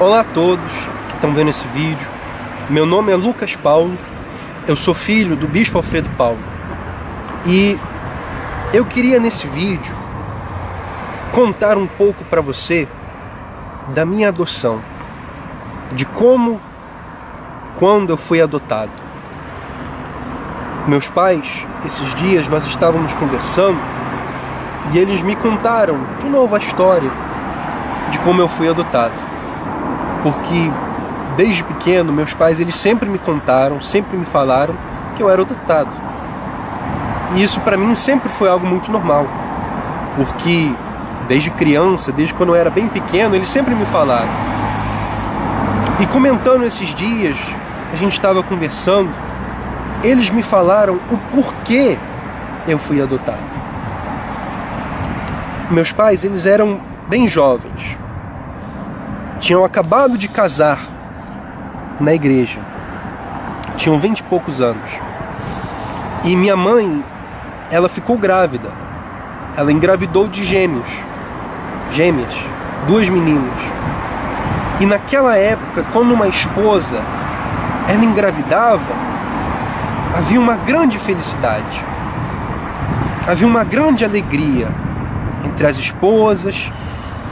Olá a todos que estão vendo esse vídeo. Meu nome é Lucas Paulo, eu sou filho do Bispo Alfredo Paulo. E eu queria nesse vídeo contar um pouco para você da minha adoção, de como, quando eu fui adotado. Meus pais, esses dias nós estávamos conversando e eles me contaram de novo a história de como eu fui adotado. Porque desde pequeno meus pais eles sempre me contaram, sempre me falaram que eu era adotado. E isso para mim sempre foi algo muito normal, porque desde criança, desde quando eu era bem pequeno, eles sempre me falaram. E comentando esses dias, a gente estava conversando, eles me falaram o porquê eu fui adotado. Meus pais, eles eram bem jovens, tinham acabado de casar na igreja, tinham 20 e poucos anos. E minha mãe, ela ficou grávida, ela engravidou de gêmeas, 2 meninas. E naquela época, quando uma esposa ela engravidava, havia uma grande felicidade, havia uma grande alegria entre as esposas,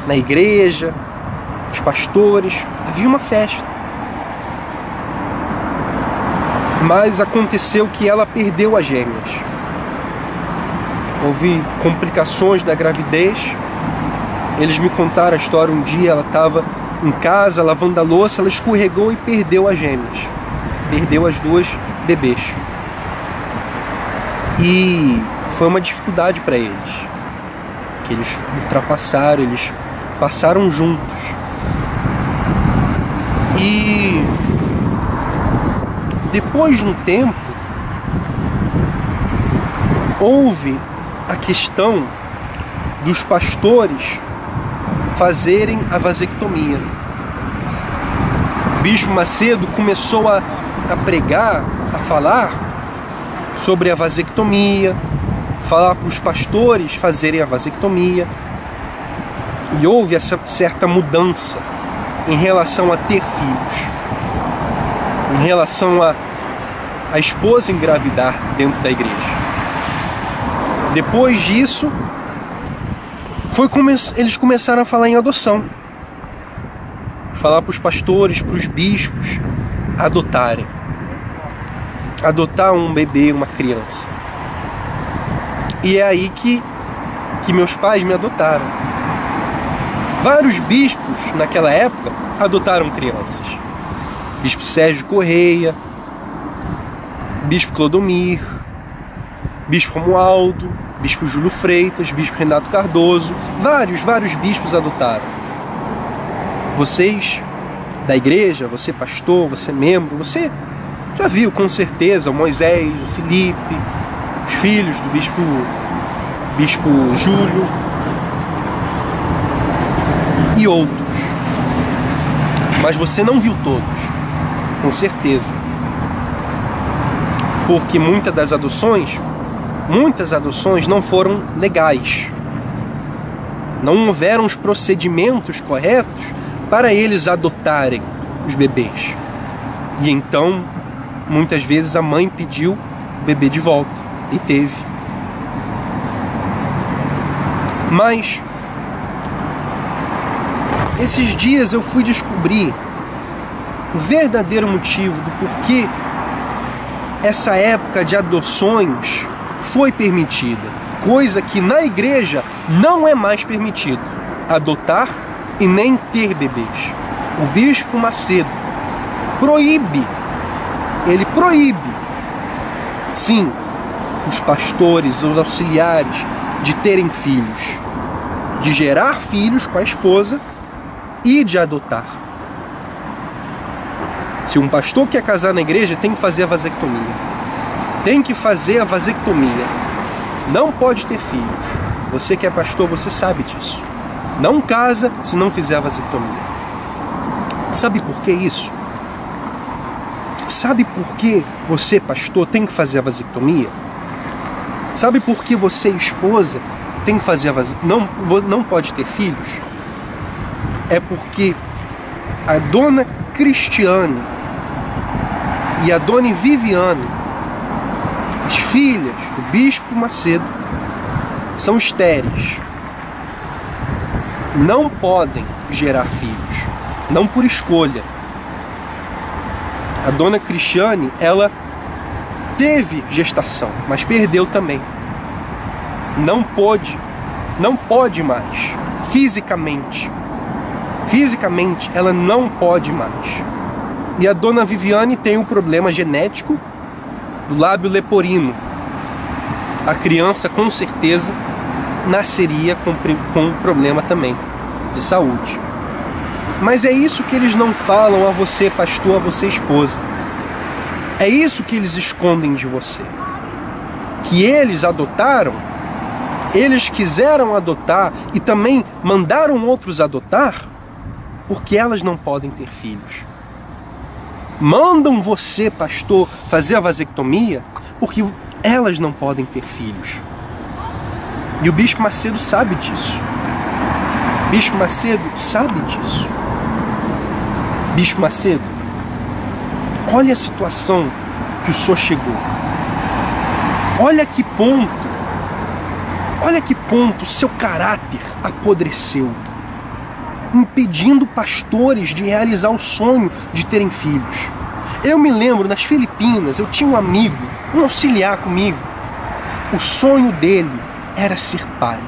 na igreja, os pastores, havia uma festa. Mas aconteceu que ela perdeu as gêmeas. Houve complicações da gravidez. Eles me contaram a história. Um dia ela estava em casa lavando a louça, ela escorregou e perdeu as gêmeas. Perdeu as 2 bebês. E foi uma dificuldade para eles, que eles ultrapassaram, eles passaram juntos. E depois de um tempo, houve a questão dos pastores fazerem a vasectomia. O Bispo Macedo começou a pregar, a falar sobre a vasectomia, falar para os pastores fazerem a vasectomia. E houve essa certa mudança em relação a ter filhos, em relação a esposa engravidar dentro da igreja. Depois disso, eles começaram a falar em adoção, falar para os pastores, para os bispos adotarem, adotar um bebê, uma criança. E é aí que meus pais me adotaram. Vários bispos naquela época adotaram crianças. Bispo Sérgio Correia, Bispo Clodomir, Bispo Romualdo, Bispo Júlio Freitas, Bispo Renato Cardoso, vários bispos adotaram. Vocês da igreja, você pastor, você membro, você já viu com certeza o Moisés, o Felipe, os filhos do Bispo Júlio e outros. Mas você não viu todos, com certeza. Porque muitas adoções não foram legais. Não houveram os procedimentos corretos para eles adotarem os bebês. E então, muitas vezes a mãe pediu o bebê de volta. E teve. Mas esses dias eu fui descobrir o verdadeiro motivo do porquê essa época de adoções foi permitida, coisa que na igreja não é mais permitido, adotar e nem ter bebês. O Bispo Macedo proíbe, ele proíbe, sim, os pastores, os auxiliares de terem filhos, de gerar filhos com a esposa e de adotar. Se um pastor quer casar na igreja, tem que fazer a vasectomia. Tem que fazer a vasectomia. Não pode ter filhos. Você que é pastor, você sabe disso. Não casa se não fizer a vasectomia. Sabe por que isso? Sabe por que você, pastor, tem que fazer a vasectomia? Sabe por que você, esposa, tem que fazer a vasectomia? Não pode ter filhos? É porque a dona Cristiane e a dona Viviane, as filhas do bispo Macedo, são estéreis. Não podem gerar filhos, não por escolha. A dona Cristiane, ela teve gestação, mas perdeu também. Não pode mais, fisicamente. Fisicamente, ela não pode mais. E a dona Viviane tem um problema genético do lábio leporino. A criança, com certeza, nasceria com um problema também de saúde. Mas é isso que eles não falam a você, pastor, a você, esposa. É isso que eles escondem de você. Que eles adotaram, eles quiseram adotar e também mandaram outros adotar, porque elas não podem ter filhos. Mandam você, pastor, fazer a vasectomia, porque elas não podem ter filhos. E o bispo Macedo sabe disso. Bispo Macedo sabe disso. Bispo Macedo, olha a situação que o senhor chegou. Olha que ponto o seu caráter apodreceu, impedindo pastores de realizar o sonho de terem filhos. Eu me lembro, nas Filipinas, eu tinha um amigo, um auxiliar comigo. O sonho dele era ser pai.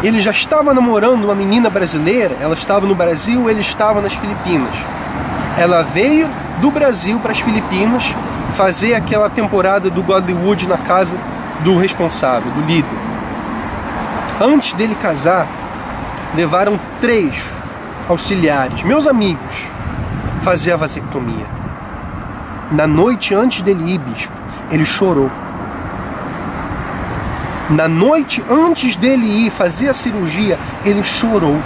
Ele já estava namorando uma menina brasileira, ela estava no Brasil, ele estava nas Filipinas. Ela veio do Brasil para as Filipinas fazer aquela temporada do Godlywood na casa do responsável, do líder. Antes dele casar, levaram 3 auxiliares, meus amigos, fazer a vasectomia. Na noite antes dele ir, bispo, ele chorou. Na noite antes dele ir fazer a cirurgia, ele chorou.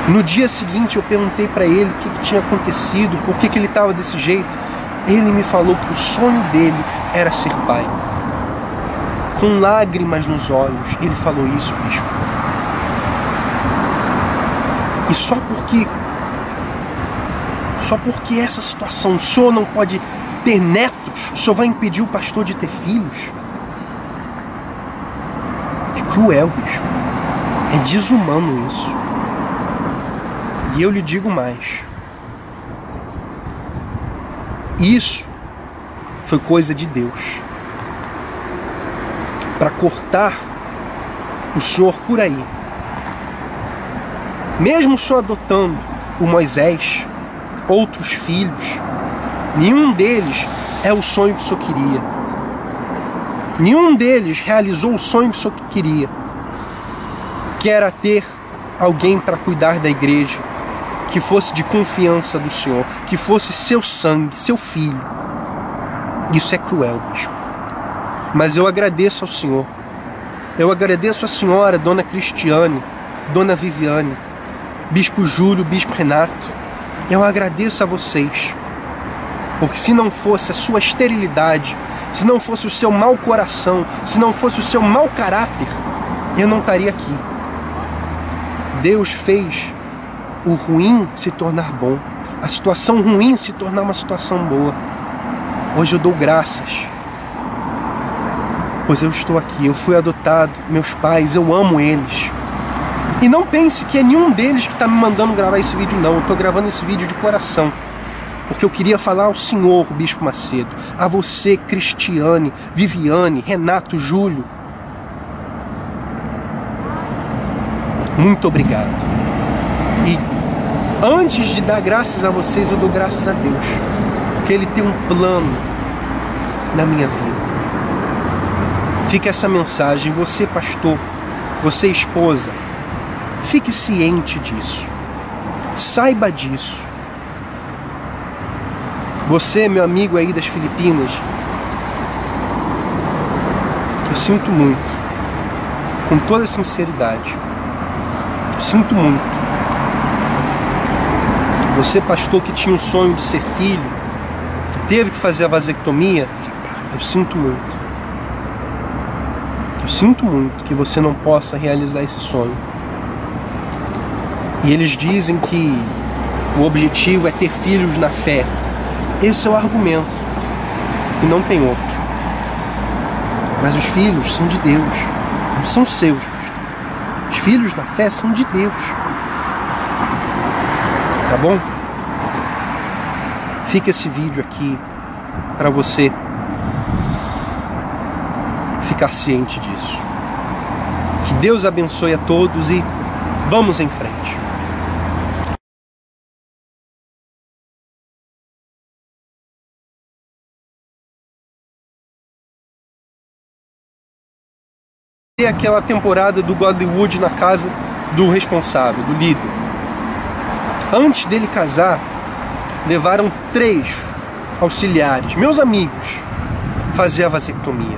No dia seguinte eu perguntei para ele o que tinha acontecido, por que ele estava desse jeito. Ele me falou que o sonho dele era ser pai. Com lágrimas nos olhos, ele falou isso, bispo. E só porque essa situação, o senhor não pode ter netos, o senhor vai impedir o pastor de ter filhos? É cruel, bispo. É desumano isso. E eu lhe digo mais. Isso foi coisa de Deus para cortar o senhor por aí. Mesmo o senhor adotando o Moisés, outros filhos, nenhum deles é o sonho que o senhor queria. Nenhum deles realizou o sonho que o senhor queria, que era ter alguém para cuidar da igreja, que fosse de confiança do Senhor, que fosse seu sangue, seu filho. Isso é cruel, bispo. Mas eu agradeço ao Senhor. Eu agradeço a senhora, dona Cristiane, dona Viviane, bispo Júlio, bispo Renato. Eu agradeço a vocês. Porque se não fosse a sua esterilidade, se não fosse o seu mau coração, se não fosse o seu mau caráter, eu não estaria aqui. Deus fez o ruim se tornar bom, a situação ruim se tornar uma situação boa. Hoje eu dou graças, pois eu estou aqui, eu fui adotado, meus pais, eu amo eles. E não pense que é nenhum deles que está me mandando gravar esse vídeo, não. Eu estou gravando esse vídeo de coração, porque eu queria falar ao senhor, bispo Macedo, a você, Cristiane, Viviane, Renato, Júlio. Muito obrigado. E antes de dar graças a vocês, eu dou graças a Deus, porque Ele tem um plano na minha vida. Fica essa mensagem, você pastor, você esposa, fique ciente disso, saiba disso. Você, meu amigo aí das Filipinas, eu sinto muito, com toda sinceridade, eu sinto muito. Você, pastor, que tinha um sonho de ser filho, que teve que fazer a vasectomia, eu sinto muito. Eu sinto muito que você não possa realizar esse sonho. E eles dizem que o objetivo é ter filhos na fé. Esse é o argumento, e não tem outro. Mas os filhos são de Deus, não são seus, pastor. Os filhos da fé são de Deus. Tá bom? Fica esse vídeo aqui para você ficar ciente disso. Que Deus abençoe a todos e vamos em frente. E aquela temporada do Godlywood na casa do responsável, do líder. Antes dele casar, levaram 3 auxiliares, meus amigos, fazer a vasectomia.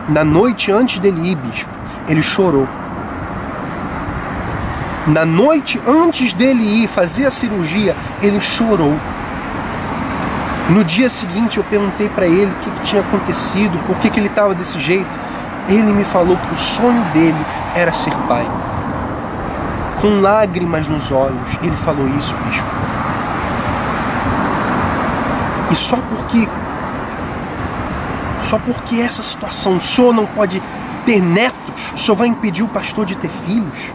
Na noite antes dele ir, bispo, ele chorou. Na noite antes dele ir fazer a cirurgia, ele chorou. No dia seguinte eu perguntei para ele o que tinha acontecido, por que ele estava desse jeito. Ele me falou que o sonho dele era ser pai. Com lágrimas nos olhos, ele falou isso, bispo. E só porque essa situação, o senhor não pode ter netos, o senhor vai impedir o pastor de ter filhos?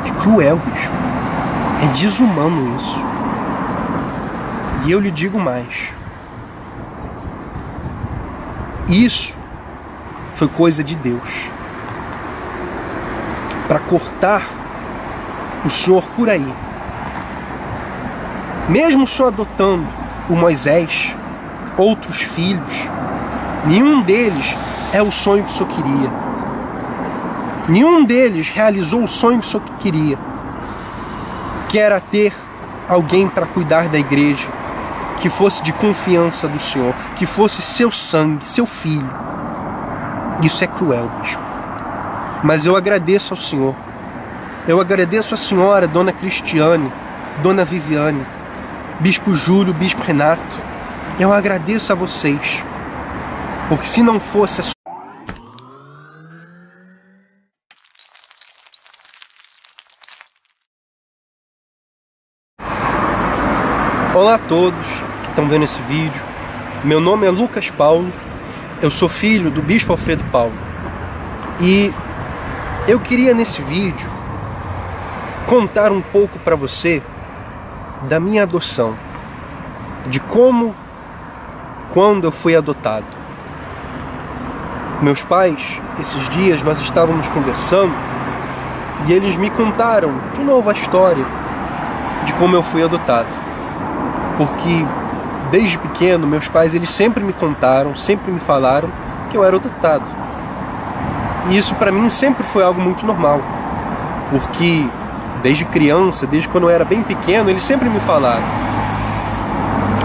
É cruel, bispo. É desumano isso. E eu lhe digo mais. Isso foi coisa de Deus para cortar o senhor por aí. Mesmo o senhor adotando o Moisés, outros filhos, nenhum deles é o sonho que o senhor queria. Nenhum deles realizou o sonho que o senhor queria, que era ter alguém para cuidar da igreja, que fosse de confiança do Senhor, que fosse seu sangue, seu filho. Isso é cruel, bispo. Mas eu agradeço ao Senhor. Eu agradeço a senhora, Dona Cristiane, Dona Viviane, Bispo Júlio, Bispo Renato. Eu agradeço a vocês, porque se não fosse a Olá a todos que estão vendo esse vídeo. Meu nome é Lucas Paulo. Eu sou filho do Bispo Alfredo Paulo. E eu queria nesse vídeo contar um pouco para você da minha adoção, de quando eu fui adotado. Meus pais, esses dias nós estávamos conversando e eles me contaram de novo a história de como eu fui adotado. Porque desde pequeno, meus pais eles sempre me contaram, sempre me falaram que eu era adotado. E isso para mim sempre foi algo muito normal. Porque desde criança, desde quando eu era bem pequeno, eles sempre me falaram.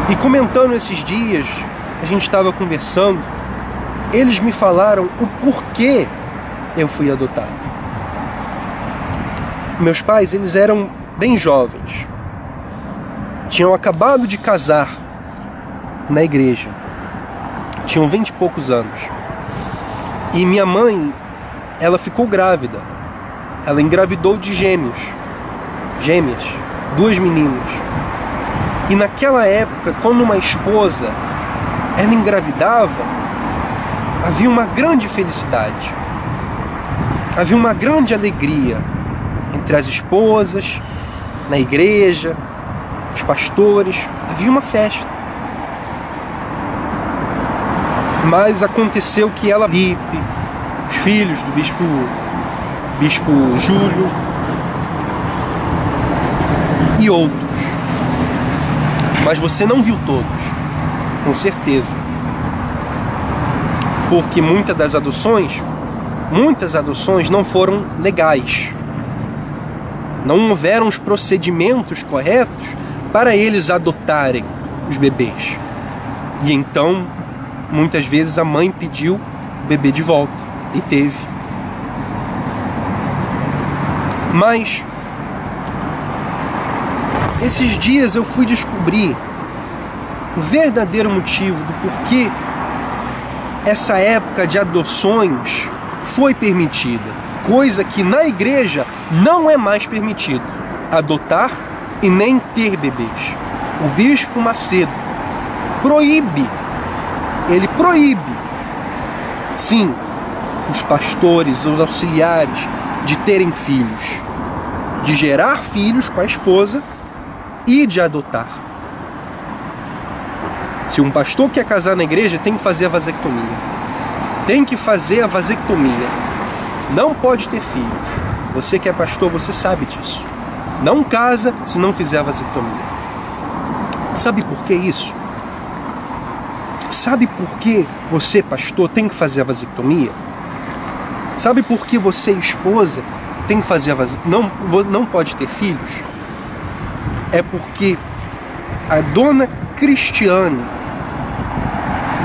E comentando esses dias, a gente estava conversando, eles me falaram o porquê eu fui adotado. Meus pais, eles eram bem jovens. Tinham acabado de casar na igreja. Tinham 20 e poucos anos. E minha mãe, ela ficou grávida. Ela engravidou de gêmeas, 2 meninas. E naquela época, quando uma esposa ela engravidava, havia uma grande felicidade. Havia uma grande alegria entre as esposas, na igreja, os pastores, havia uma festa. Mas aconteceu que ela, Felipe, os filhos do Bispo Júlio e outros. Mas você não viu todos, com certeza. Porque muitas adoções não foram legais. Não houveram os procedimentos corretos para eles adotarem os bebês. E então, muitas vezes a mãe pediu o bebê de volta. E teve. Mas esses dias eu fui descobrir o verdadeiro motivo do porquê essa época de adoções foi permitida. coisa que na igreja não é mais permitido: adotar e nem ter bebês. O bispo Macedo proíbe, ele proíbe, sim, os pastores, os auxiliares de terem filhos, de gerar filhos com a esposa e de adotar. Se um pastor quer casar na igreja, tem que fazer a vasectomia. Tem que fazer a vasectomia. Não pode ter filhos. Você que é pastor, você sabe disso. Não casa se não fizer a vasectomia. Sabe por que isso? Sabe por que você, pastor, tem que fazer a vasectomia? Sabe por que você, esposa, tem que fazer a vasectomia? Não pode ter filhos? É porque a dona Cristiane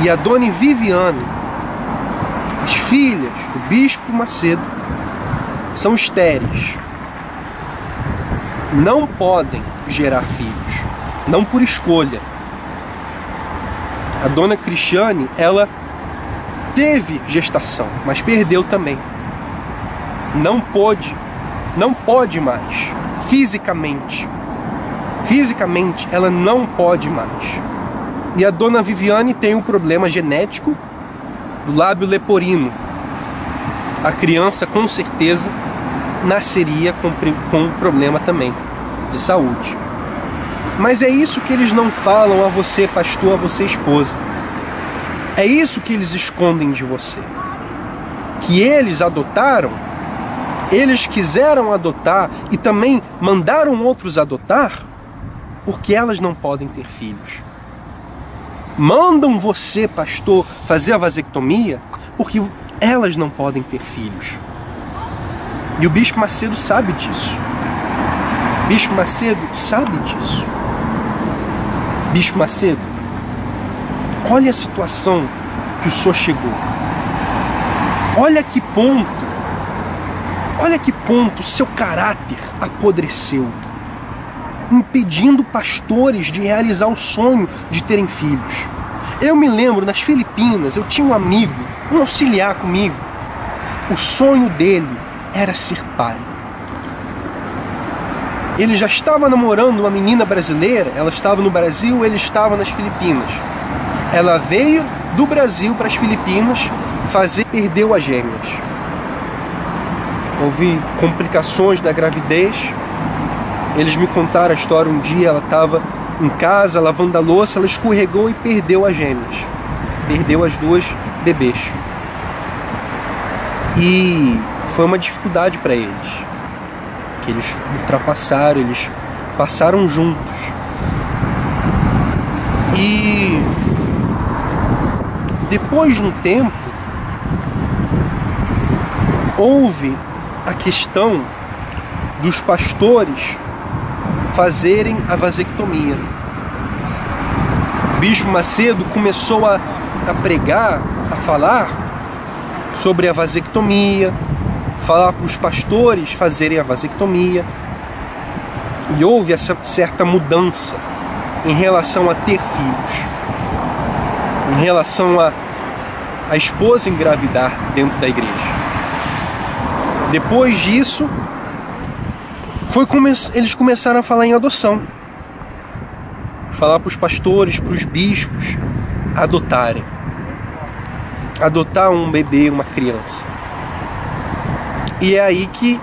e a dona Viviane, as filhas do bispo Macedo, são estéreis. Não podem gerar filhos, não por escolha. A dona Cristiane, ela teve gestação, mas perdeu também. Não pode mais, fisicamente. Fisicamente, ela não pode mais. E a dona Viviane tem um problema genético do lábio leporino. A criança, com certeza, nasceria com um problema também de saúde. Mas é isso que eles não falam a você, pastor, a você, esposa. É isso que eles escondem de você. Que eles adotaram, eles quiseram adotar e também mandaram outros adotar, porque elas não podem ter filhos. Mandam você, pastor, fazer a vasectomia porque elas não podem ter filhos. E o bispo Macedo sabe disso. Bispo Macedo sabe disso. Bispo Macedo, olha a situação que o senhor chegou. Olha que ponto o seu caráter apodreceu, impedindo pastores de realizar o sonho de terem filhos. Eu me lembro, nas Filipinas, eu tinha um amigo, um auxiliar comigo. O sonho dele era ser pai. Ele já estava namorando uma menina brasileira, ela estava no Brasil, ele estava nas Filipinas. Ela veio do Brasil para as Filipinas perdeu as gêmeas. Houve complicações da gravidez. Eles me contaram a história. Um dia ela estava em casa lavando a louça, ela escorregou e perdeu as gêmeas. Perdeu as duas bebês. E foi uma dificuldade para eles, que eles ultrapassaram, eles passaram juntos. E depois de um tempo, houve a questão dos pastores fazerem a vasectomia. O bispo Macedo começou a pregar, a falar sobre a vasectomia, falar para os pastores fazerem a vasectomia. E houve essa certa mudança em relação a ter filhos, em relação a esposa engravidar dentro da igreja. Depois disso, eles começaram a falar em adoção. Falar para os pastores, para os bispos adotarem. Adotar um bebê, uma criança. E é aí que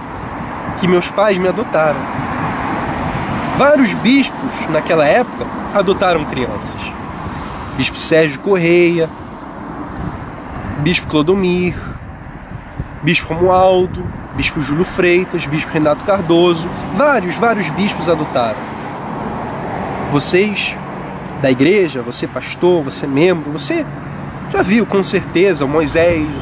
meus pais me adotaram. Vários bispos naquela época adotaram crianças. Bispo Sérgio Correia, Bispo Clodomir, Bispo Romualdo, Bispo Júlio Freitas, Bispo Renato Cardoso. Vários bispos adotaram. Vocês da igreja, você pastor, você membro, você já viu com certeza o Moisés, o